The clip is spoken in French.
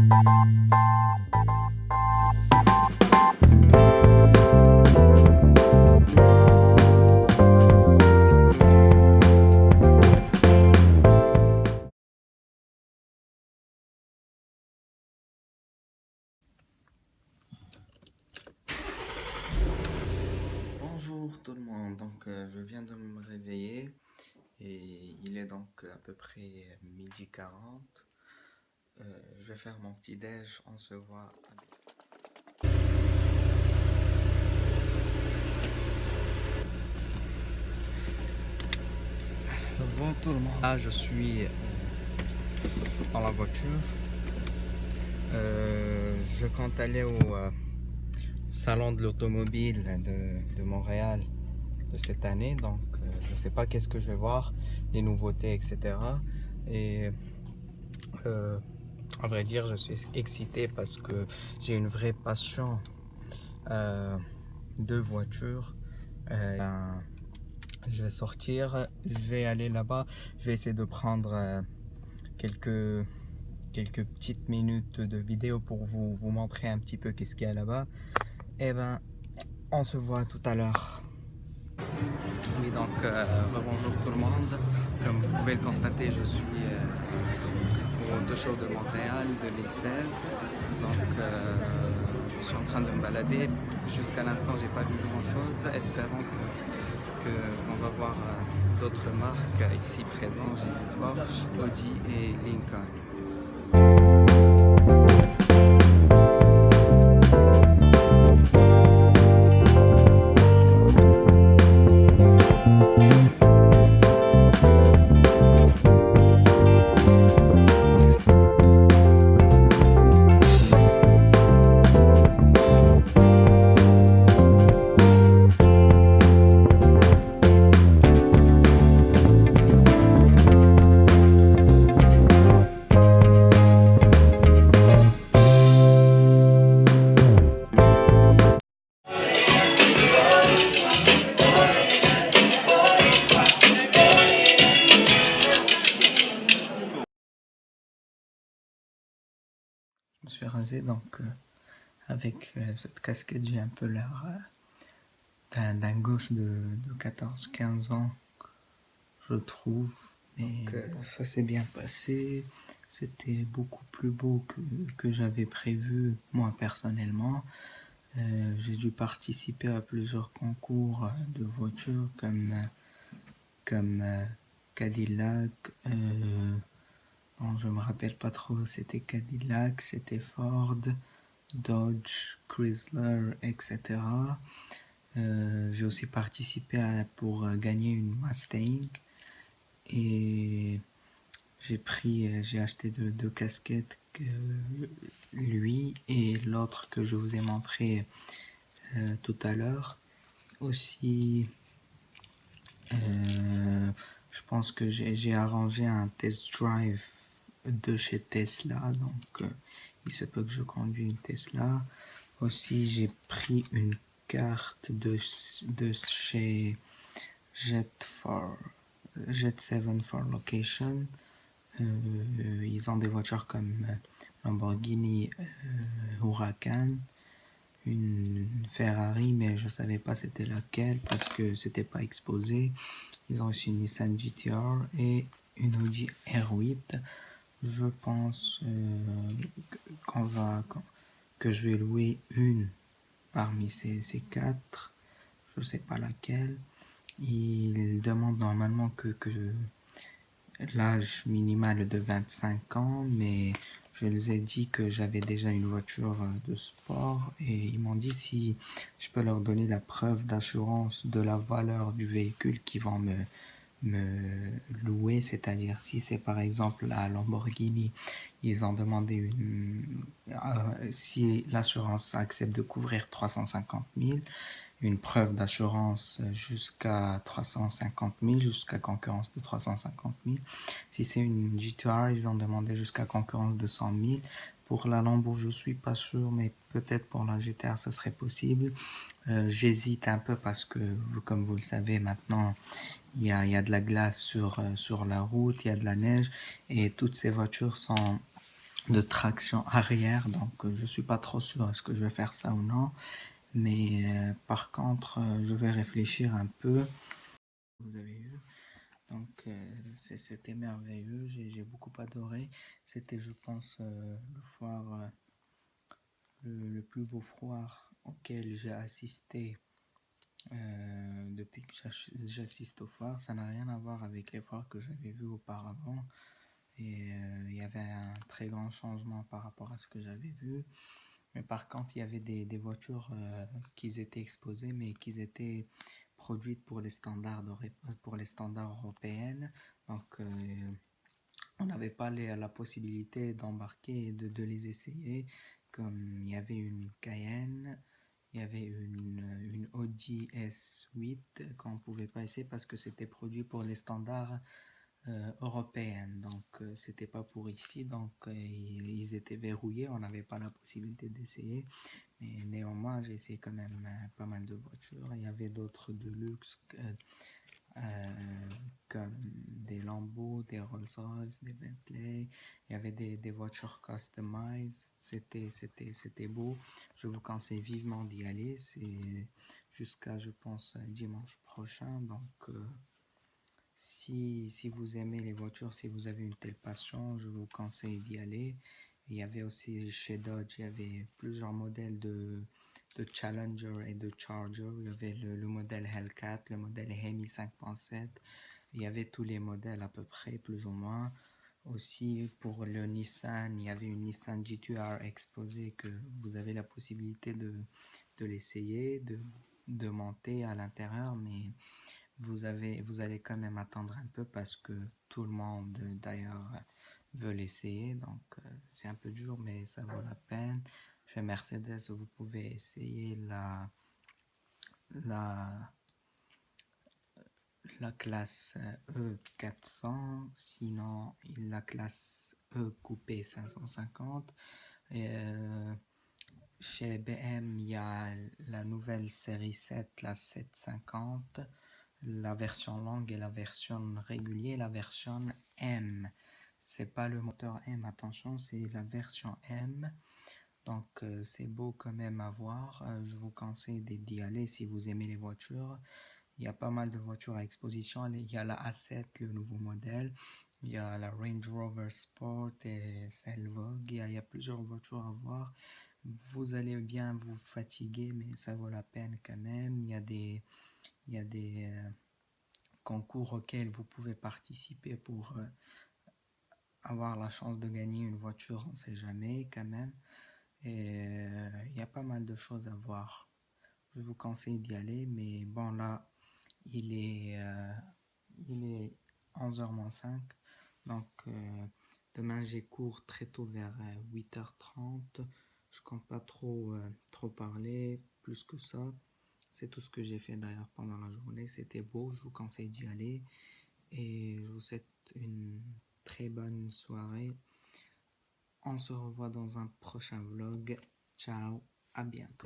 Bonjour tout le monde, je viens de me réveiller et il est donc à peu près 12h40. Je vais faire mon petit déj, on se voit. Bonjour tout le monde. Là je suis dans la voiture. Je compte aller au salon de l'automobile de Montréal de cette année, donc je ne sais pas qu'est-ce que je vais voir, les nouveautés, etc. Et à vrai dire, je suis excité parce que j'ai une vraie passion de voiture. Je vais sortir, je vais aller là-bas, je vais essayer de prendre quelques petites minutes de vidéo pour vous montrer un petit peu qu'est-ce qu'il y a là-bas. Et ben, on se voit tout à l'heure. Oui, donc rebonjour tout le monde. Comme vous pouvez le constater, je suis au Auto Show de Montréal de 2016. Donc je suis en train de me balader. Jusqu'à l'instant, j'ai pas vu grand chose. Espérons qu'on va voir d'autres marques ici présentes. J'ai vu Porsche, Audi et Lincoln. Je me suis rasé donc avec cette casquette, j'ai un peu l'air d'un gosse de 14-15 ans, je trouve. Mais ça s'est bien passé. C'était beaucoup plus beau que j'avais prévu, moi personnellement. J'ai dû participer à plusieurs concours de voitures comme Cadillac. Bon, je me rappelle pas trop, c'était Cadillac, c'était Ford, Dodge, Chrysler, etc. J'ai aussi participé pour gagner une Mustang et j'ai acheté deux casquettes, lui et l'autre que je vous ai montré tout à l'heure. Aussi, je pense que j'ai arrangé un test drive de chez Tesla, donc il se peut que je conduise une Tesla. Aussi, j'ai pris une carte de chez Jet 7 for Location. Ils ont des voitures comme Lamborghini Huracan, une Ferrari, mais je savais pas c'était laquelle parce que c'était pas exposé. Ils ont aussi une Nissan GT-R et une Audi R8. Je pense que je vais louer une parmi ces quatre. Je sais pas laquelle. Ils demandent normalement que l'âge minimal est de 25 ans, mais je les ai dit que j'avais déjà une voiture de sport et ils m'ont dit si je peux leur donner la preuve d'assurance de la valeur du véhicule qu'ils vont me louer, c'est-à-dire si c'est par exemple la Lamborghini, ils ont demandé si l'assurance accepte de couvrir 350 000, une preuve d'assurance jusqu'à 350 000, jusqu'à concurrence de 350 000. Si c'est une GTR, ils ont demandé jusqu'à concurrence de 100 000. Pour la Lambo, je suis pas sûr, mais peut-être pour la GTR, ça serait possible. J'hésite un peu parce que, comme vous le savez maintenant, il y a de la glace sur la route, il y a de la neige et toutes ces voitures sont de traction arrière, donc je suis pas trop sûr est-ce que je vais faire ça ou non, mais par contre je vais réfléchir un peu. Vous avez vu, donc c'était merveilleux, j'ai beaucoup adoré. C'était, je pense, le foire, le plus beau foire auquel j'ai assisté depuis que j'assiste aux foires. Ça n'a rien à voir avec les foires que j'avais vues auparavant. Et il y avait un très grand changement par rapport à ce que j'avais vu. Mais par contre, il y avait des voitures qui étaient exposées, mais qui étaient produites pour les standards, européennes. Donc, on n'avait pas la possibilité d'embarquer et de les essayer. Comme il y avait une Cayenne, il y avait une Audi S8 qu'on ne pouvait pas essayer parce que c'était produit pour les standards européennes. Donc, c'était pas pour ici. Donc, ils étaient verrouillés. On n'avait pas la possibilité d'essayer. Mais néanmoins, j'ai essayé quand même pas mal de voitures. Il y avait d'autres de luxe comme des Lambo, des Rolls-Royce, des Bentley. Il y avait des voitures customized. C'était beau. Je vous conseille vivement d'y aller. C'est jusqu'à, je pense, dimanche prochain. Donc, si vous aimez les voitures, si vous avez une telle passion, je vous conseille d'y aller. Il y avait aussi chez Dodge, il y avait plusieurs modèles de Challenger et de Charger. Il y avait le modèle Hellcat, le modèle Hemi 5.7. Il y avait tous les modèles à peu près, plus ou moins. Aussi, pour le Nissan, il y avait une Nissan GT-R exposée que vous avez la possibilité de l'essayer, de monter à l'intérieur, mais vous allez quand même attendre un peu parce que tout le monde d'ailleurs veut l'essayer. Donc c'est un peu dur, mais ça vaut la peine. Chez Mercedes, vous pouvez essayer la, la classe E400, sinon la classe E coupé 550. Et, chez BM, il y a la nouvelle série 7, la 750, la version longue et la version régulière, la version M. C'est pas le moteur M, attention, c'est la version M. Donc c'est beau quand même à voir. Je vous conseille d'y aller si vous aimez les voitures. Il y a pas mal de voitures à exposition. Il y a la A7, le nouveau modèle. Il y a la Range Rover Sport et celle Vogue. Il y a plusieurs voitures à voir. Vous allez bien vous fatiguer, mais ça vaut la peine quand même. Il y a des concours auxquels vous pouvez participer pour avoir la chance de gagner une voiture, on ne sait jamais quand même. Et il y a pas mal de choses à voir. Je vous conseille d'y aller, mais bon là, il est, euh, il est 11h-5. Donc demain j'ai cours très tôt vers 8h30. Je compte pas trop parler plus que ça. C'est tout ce que j'ai fait d'ailleurs pendant la journée. C'était beau, je vous conseille d'y aller. Et je vous souhaite une très bonne soirée. On se revoit dans un prochain vlog. Ciao, à bientôt.